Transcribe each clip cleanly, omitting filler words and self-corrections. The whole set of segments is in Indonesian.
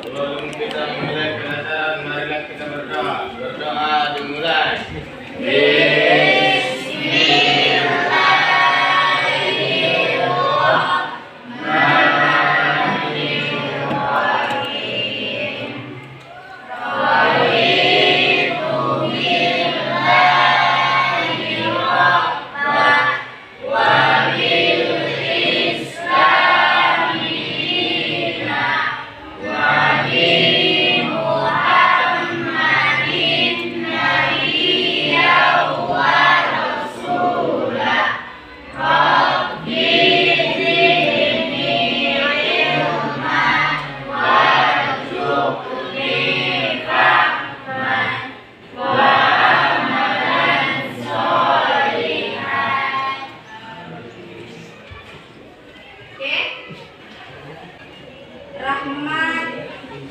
Sebelum kita mulai pengasaran, marilah kita berdoa. Berdoa dimulai. Rahmat.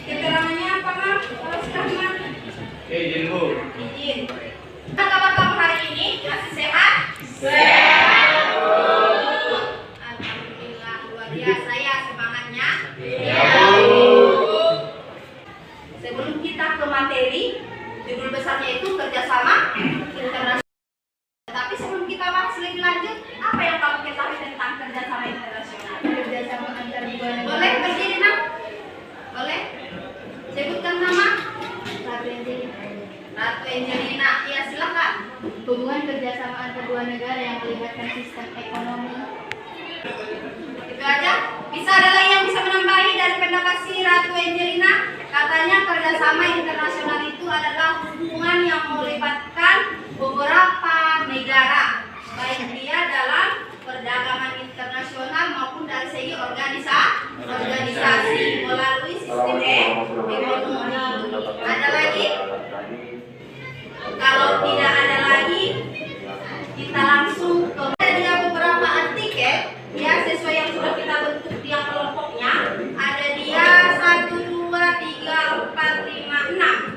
Keterangannya apa, Mas? Rahmat. Izin, Bu. Izin. Apa kabar kamu hari ini? Masih sehat? Sehat. Alhamdulillah, luar biasa ya semangatnya. Ya, Bu. Sebelum kita ke materi, judul besarnya itu kerjasama internasional. Tapi sebelum kita bahas lebih lanjut, apa yang kamu ketahui tentang kerjasama internasional? Kerjasama antar dua negara. Boleh berdiri, Nak? Boleh? Sebutkan nama. Ratu Angelina. Ya, silakan. Hubungan kerjasama antar dua negara yang melibatkan sistem ekonomi. Itu aja. Bisa ada lagi yang bisa menambahi dari pendapat si Ratu Angelina? Katanya kerjasama internasional itu adalah hubungan yang melibatkan beberapa negara, baik dia dalam perdagangan internasional maupun dari segi organisasi melalui sistem ekonomi. Ada lagi? Kalau tidak ada lagi, kita langsung ke ada beberapa artikel ya sesuai yang sudah kita bentuk dia kelompoknya. Ada dia 1, 2, 3, 4, 5, 6.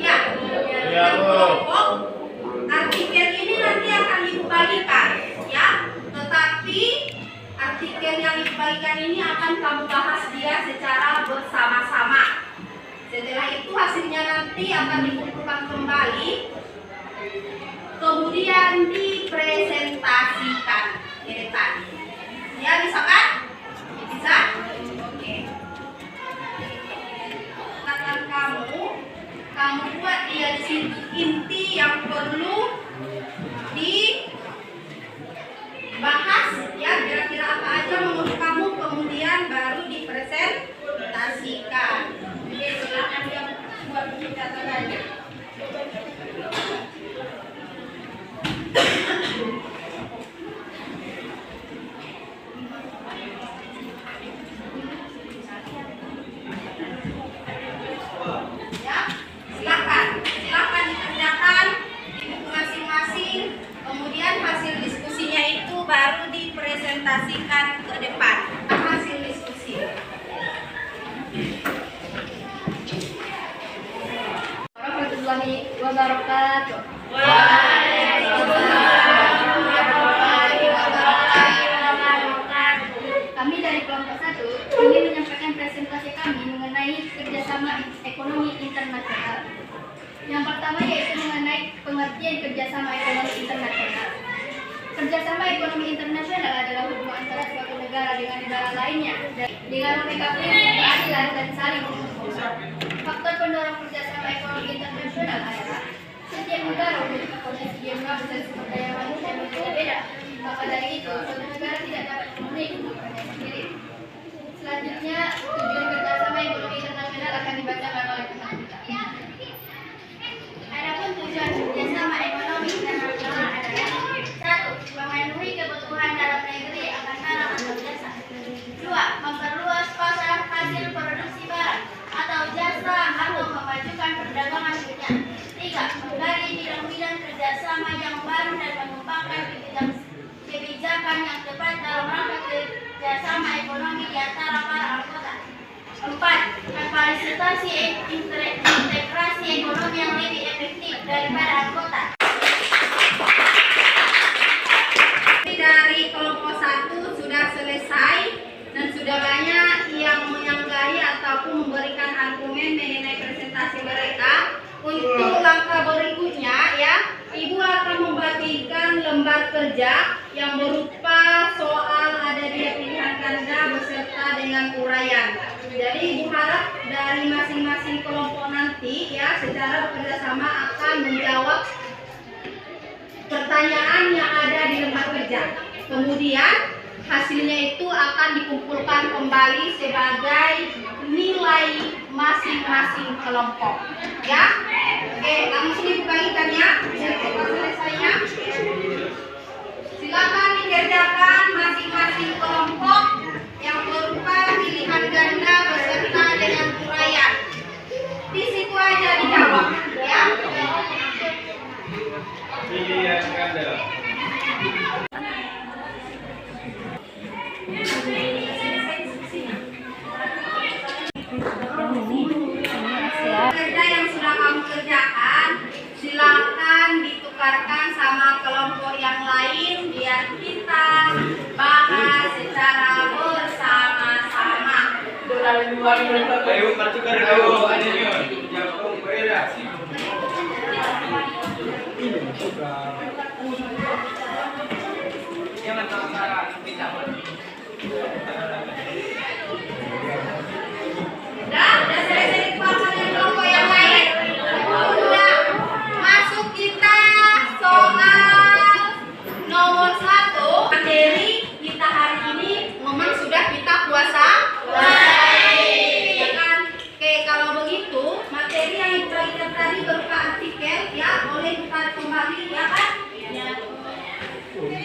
Ya, yang kelompok artikel ini nanti akan ibu bagikan ya. Tetapi artikel yang ibu bagikan ini akan kamu bahas dia secara bersama-sama. Setelah itu hasilnya nanti akan dikumpulkan kembali, kemudian dipresentasikan ke depan. Ya, bisa kan? Bisa? Oke. Katakan kamu buat dia di situ inti yang perlu dibahas ya, kira-kira apa aja menurut kamu, kemudian baru dipresentasikan. Oke, silakan yang buat catatannya. Ya, silakan dikerjakan di buku masing-masing. Kemudian hasil diskusinya itu baru dipresentasikan ke depan. Hasil diskusi. Warahmatullahi wabarakatuh. Kami dari kelompok 1 ingin menyampaikan presentasi kami mengenai kerjasama ekonomi internasional. Yang pertama yaitu mengenai pengertian kerjasama ekonomi internasional. Kerjasama ekonomi internasional adalah hubungan antara suatu negara dengan negara lainnya dengan memegang prinsip keadilan dan saling menguntungkan. Faktor pendorong kerjasama ekonomi internasional adalah setiap negara memiliki kondisi geografis dan sumber daya manusia yang berbeda-beda. Maka dari itu, suatu negara tidak dapat memenuhi kebutuhannya sendiri. Selanjutnya, tujuan kerjasama ekonomi internasional akan dibacakan oleh teman kita. Adapun tujuan kerjasama ekonomi internasional adalah 1. Memenuhi kebutuhan dalam negeri akan barang atau jasa. 2. Memperluas pasar hasil produksi barang atau jasa atau memajukan perdagangan dunia. 3. Menggali bidang-bidang kerjasama yang baru dan mengembangkan kebijakan yang tepat dalam rangka kerjasama ekonomi di antara para anggota. 4. Memfasilitasi integrasi ekonomi yang lebih efektif daripada anggota. Dari kelompok 1 sudah selesai dan sudah banyak yang menyanggahi ataupun memberikan lembar kerja yang berupa soal ada dia pilihan ganda beserta dengan uraian. Jadi Ibu harap dari masing-masing kelompok nanti ya secara bekerjasama akan menjawab pertanyaan yang ada di lembar kerja. Kemudian hasilnya itu akan dikumpulkan kembali sebagai nilai masing-masing kelompok. Ya, oke, langsung Ibu bagikan ya. Selesainya. Silakan dikerjakan masing-masing kelompok yang berupa pilihan ganda beserta dengan uraian. Di situ aja dijawab, ya. Pilihan ganda. Kerja yang sudah kamu kerjakan, silakan ditukarkan sama kelompok yang lain biar kita bahas secara bersama-sama. Ayo pertukar ayo ada yun. Jauh beres. Jangan salah kita. Udah selesai ditukarkan dengan kelompok yang lain. Udah masuk kita soal nomor 1. Materi kita hari ini memang sudah kita kuasai. Ya kan? Oke, kalau begitu materi yang Ibu bagikan tadi berupa artikel ya boleh kita kembali ya kan? Ya. Oke,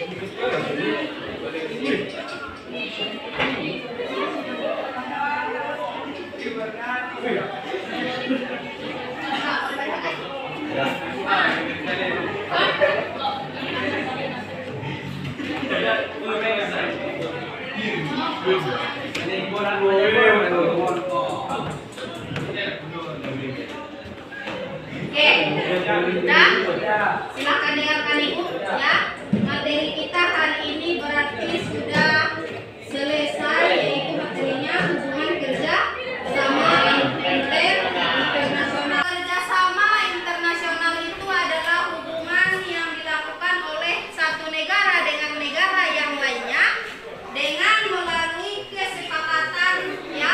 udah. Silakan dengarkan Ibu ya. Materi kita hari ini berarti sudah selesai, yaitu materinya hubungan kerja sama internasional. Kerjasama internasional itu adalah hubungan yang dilakukan oleh satu negara dengan negara yang lainnya dengan melalui kesepakatan ya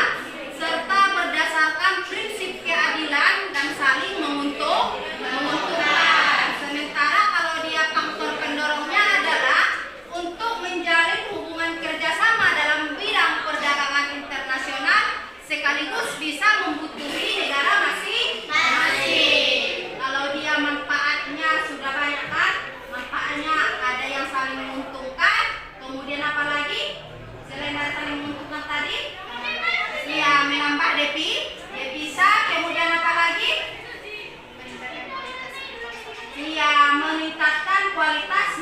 serta berdasarkan prinsip keadilan dan saling menguntungkan. Sementara kalau dia faktor pendorongnya adalah untuk menjalin hubungan kerjasama dalam bidang perdagangan internasional sekaligus bisa membutuhkan negara masing-masing. Kalau dia manfaatnya sudah banyak kan, manfaatnya ada yang saling menguntungkan. Kemudian apa lagi? Selain dari saling menguntungkan tadi, ya menambah devisa. Kemudian apa lagi? Ya meningkatkan kualitas